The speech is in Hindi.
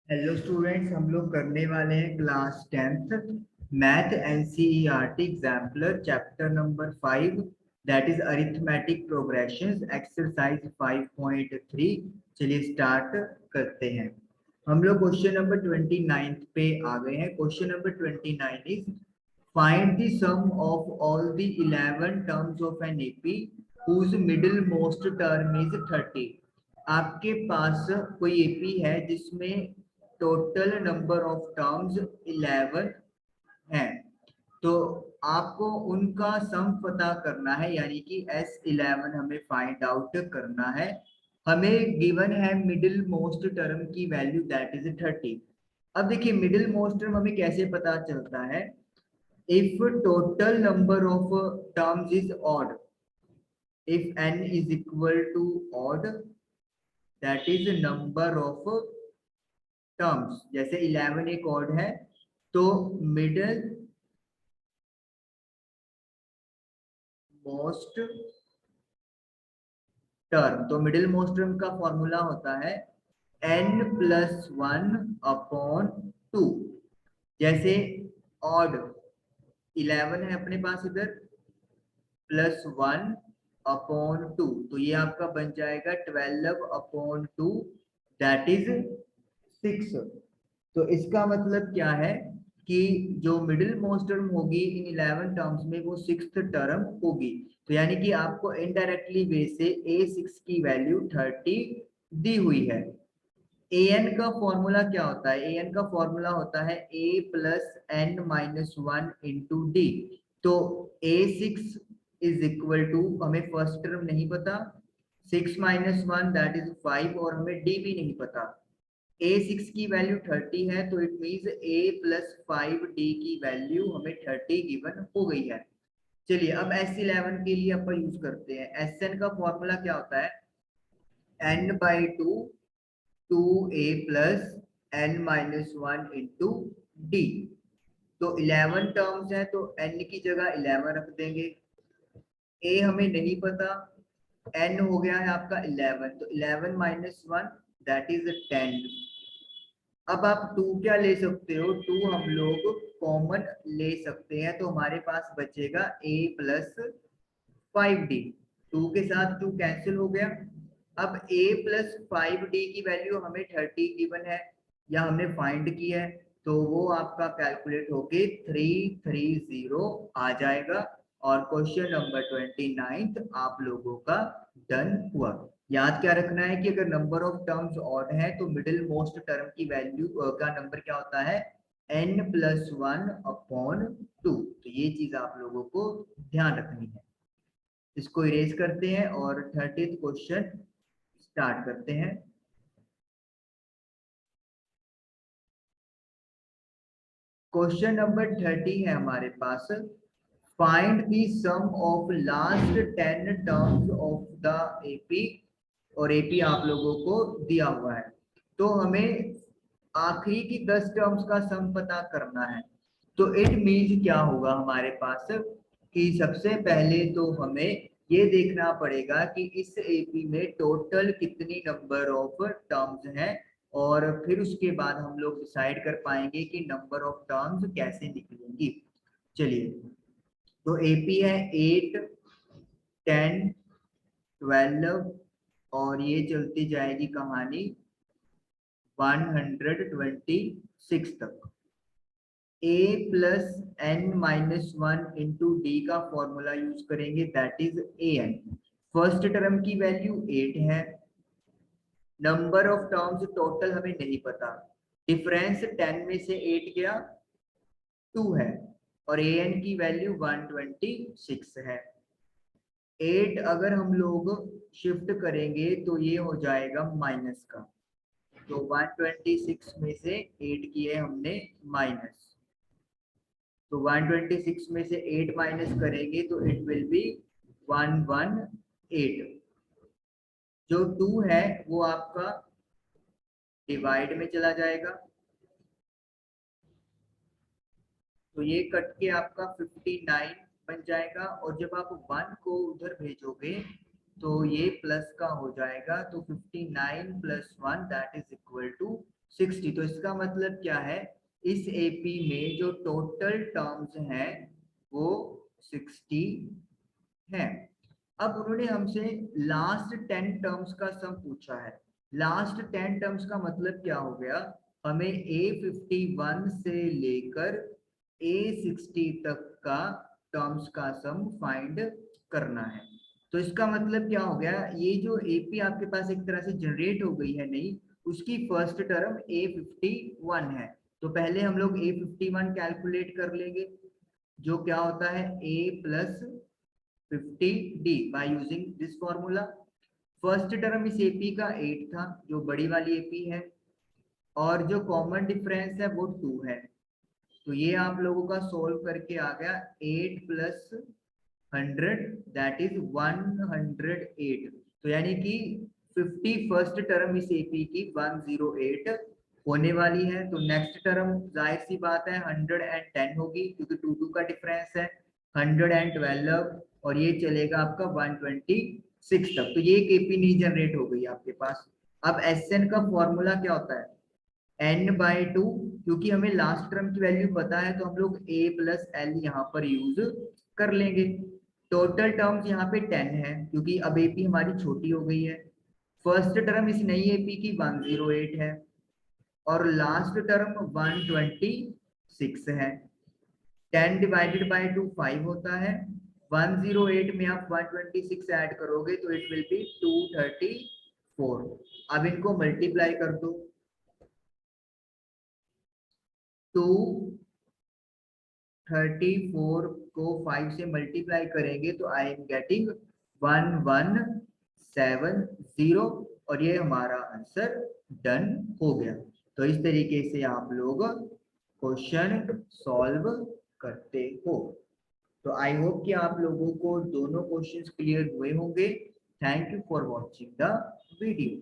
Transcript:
हेलो स्टूडेंट्स, हम लोग करने वाले हैं class 10th math NCERT exemplar chapter number 5 that is arithmetic progressions exercise 5.3। चलिए स्टार्ट करते हैं। हम लोग क्वेश्चन नंबर 29 पे आ गए हैं। Question number 29 is find the sum of all the 11 terms of an AP whose middle most term is 30। आपके पास कोई एपी है जिसमें टोटल नंबर ऑफ टर्म्स 11 हैं, तो आपको उनका सम पता करना है, यानी कि S11 हमें फाइंड आउट करना है। हमें गिवन है मिडिल मोस्ट टर्म की वैल्यू दैट इज 30। अब देखिए मिडिल मोस्ट टर्म हमें कैसे पता चलता है। If total number of terms is odd, if n is equal to odd, that is number of terms. जैसे 11 एक ऑड है, तो मिडिल मोस्ट टर्म, तो मिडिल मोस्ट टर्म का फॉर्मूला होता है n+1/2। जैसे ऑड 11 है अपने पास इधर, +1/2, तो ये आपका बन जाएगा 12/2, दैट इज 6। तो इसका मतलब क्या है कि जो मिडिल मोस्ट टर्म होगी इन 11 टर्म्स में वो 6th टर्म होगी। तो यानी कि आपको इनडायरेक्टली वे से a6 की वैल्यू 30 दी हुई है। an का फॉर्मूला क्या होता है? an का फॉर्मूला होता है a+n-1 इंटू डी। तो a6 इज इक्वल टू, हमें फर्स्ट टर्म नहीं पता, 6 - 1 दैट इज 5, और हमें d भी नहीं पता। a6 की वैल्यू 30 है, तो इट मींस a+5d की वैल्यू हमें 30 गिवन हो गई है। चलिए अब S11 के लिए अपन यूज करते हैं। Sn का फॉर्मूला क्या होता है? n/2 2a plus n-1 into D. तो 11 टर्म्स हैं, तो n की जगह 11 रख देंगे। a हमें नहीं पता, n हो गया है आपका 11, तो 11 - 1 दैट इज 10। अब आप 2 क्या ले सकते हो? 2 हम लोग कॉमन ले सकते हैं, तो हमारे पास बचेगा a+5d। 2 के साथ 2 कैंसिल हो गया। अब a+5d की वैल्यू हमें 30 गिवन है या हमने फाइंड की है, तो वो आपका कैलकुलेट होके 330 आ जाएगा। और क्वेश्चन नंबर 29 आप लोगों का डन हुआ। याद क्या रखना है कि अगर नंबर ऑफ टर्म्स ऑड है तो मिडिल मोस्ट टर्म की वैल्यू का नंबर क्या होता है? n+1/2। तो ये चीज आप लोगों को ध्यान रखनी है। इसको इरेज करते हैं और 30th क्वेश्चन स्टार्ट करते हैं। क्वेश्चन नंबर 30 है हमारे पास। Find the sum of last 10 terms of the AP, और एपी आप लोगों को दिया हुआ है, तो हमें आखिरी की 10 टर्म्स का सम पता करना है। तो इट मीन्स क्या होगा हमारे पास कि सबसे पहले तो हमें ये देखना पड़ेगा कि इस एपी में टोटल कितनी नंबर ऑफ टर्म्स हैं, और फिर उसके बाद हम लोग डिसाइड कर पाएंगे कि नंबर ऑफ टर्म्स कैसे निकलेंगी। चलिए, तो एपी है 8, 10, 12, और ये चलती जाएगी कहानी 126 तक। a+n-1 इंटू डी का फॉर्मूला यूज करेंगे, that is an। First term की वैल्यू 8 है। नंबर ऑफ टर्म्स टोटल हमें नहीं पता, डिफरेंस 10 में से 8 गया 2 है, और an की वैल्यू 126 है। 8 अगर हम लोग शिफ्ट करेंगे तो ये हो जाएगा माइनस का, तो 126 में से 8 किए हमने माइनस, तो 126 में से 8 माइनस करेंगे तो इट विल बी 118। जो 2 है वो आपका डिवाइड में चला जाएगा, तो ये कट के आपका 59 बन जाएगा, और जब आप 1 को उधर भेजोगे तो ये प्लस का हो जाएगा, तो 59 + 1 दैट इज इक्वल टू 60। तो इसका मतलब क्या है, इस एपी में जो टोटल टर्म्स हैं वो 60 है। अब उन्होंने हमसे लास्ट 10 टर्म्स का सम पूछा है। लास्ट 10 टर्म्स का मतलब क्या हो गया, हमें A51 से लेकर A60 तक का टर्म्स का सम फाइंड करना है। तो इसका मतलब क्या हो गया, ये जो एपी आपके पास एक तरह से जनरेट हो गई है नहीं, उसकी फर्स्ट टर्म A51 है। तो पहले हम लोग A51 कैलकुलेट कर लेंगे, जो क्या होता है A plus 50D by using this formula. First term इस एपी का 8 था, जो बड़ी वाली एपी है, और जो कॉमन डिफरेंस है वो 2 है। तो ये आप लोगों का सोल्व करके आ गया 8 प्लस 100 दैट इज 108। तो यानी कि 50 फर्स्ट टर्म इस एपी की 108 होने वाली है। तो नेक्स्ट टर्म जाहिर सी बात है 110 होगी, क्योंकि 2 का डिफरेंस है। 112 और ये चलेगा आपका 126 तक। तो ये एक एपी नहीं जनरेट हो गई आपके पास। अब एसएन का फॉर्मूला क्या होता है, n/2, क्योंकि हमें लास्ट टर्म की वैल्यू पता है तो हम लोग a प्लस एल यहाँ पर यूज कर लेंगे। टोटल टर्म्स यहाँ पे 10 है, क्योंकि अब एपी हमारी छोटी हो गई है। फर्स्ट टर्म इस नई एपी की 108 है, और लास्ट टर्म 126 है। 10 डिवाइडेड बाय 2 5 होता है। 108 में आप 126 ऐड करोगे तो इट विल बी 234। अब इनको मल्टीप्लाई कर दो, 234 को 5 से मल्टीप्लाई करेंगे तो आई एम गेटिंग 1170, और ये हमारा आंसर डन हो गया। तो इस तरीके से आप लोग क्वेश्चन सॉल्व करते हो। तो आई होप कि आप लोगों को दोनों क्वेश्चंस क्लियर हुए होंगे। Thank you for watching the video.